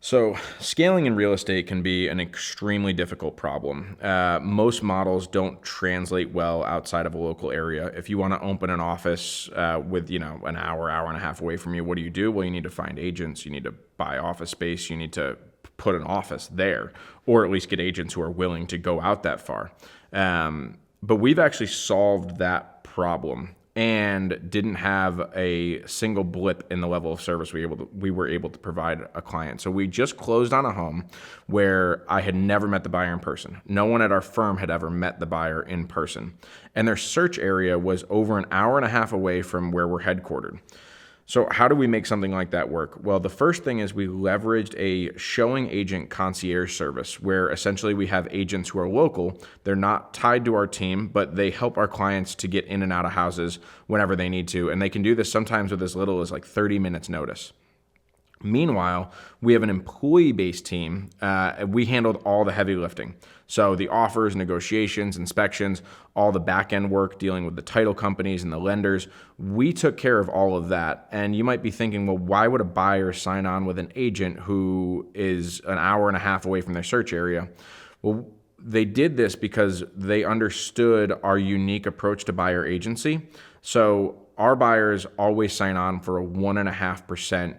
So scaling in real estate can be an extremely difficult problem. Most models don't translate well outside of a local area. If you want to open an office with an hour and a half away from you, what do? Well, you need to find agents. You need to buy office space. You need to put an office there, or at least get agents who are willing to go out that far. But we've actually solved that problem and didn't have a single blip in the level of service we were able to provide a client. So we just closed on a home where I had never met the buyer in person. No one at our firm had ever met the buyer in person. And their search area was over an hour and a half away from where we're headquartered. So how do we make something like that work? Well, the first thing is we leveraged a showing agent concierge service where essentially we have agents who are local. They're not tied to our team, but they help our clients to get in and out of houses whenever they need to. And they can do this sometimes with as little as like 30 minutes notice. Meanwhile, we have an employee-based team. We handled all the heavy lifting. So the offers, negotiations, inspections, all the back-end work dealing with the title companies and the lenders, we took care of all of that. And you might be thinking, well, why would a buyer sign on with an agent who is an hour and a half away from their search area? Well, they did this because they understood our unique approach to buyer agency. So our buyers always sign on for a 1.5%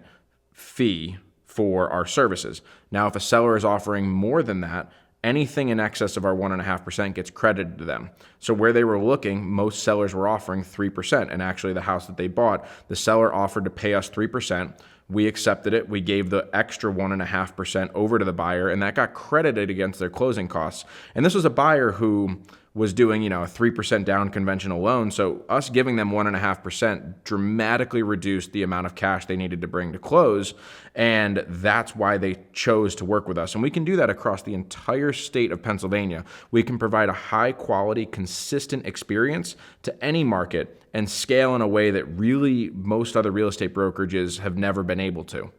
fee for our services. Now, if a seller is offering more than that, anything in excess of our 1.5% gets credited to them. So where they were looking, most sellers were offering 3%. And actually the house that they bought, the seller offered to pay us 3%. We accepted it. We gave the extra 1.5% over to the buyer, and that got credited against their closing costs. And this was a buyer who was doing, a 3% down conventional loan. So us giving them 1.5% dramatically reduced the amount of cash they needed to bring to close. And that's why they chose to work with us. And we can do that across the entire state of Pennsylvania. We can provide a high quality, consistent experience to any market and scale in a way that really most other real estate brokerages have never been able to.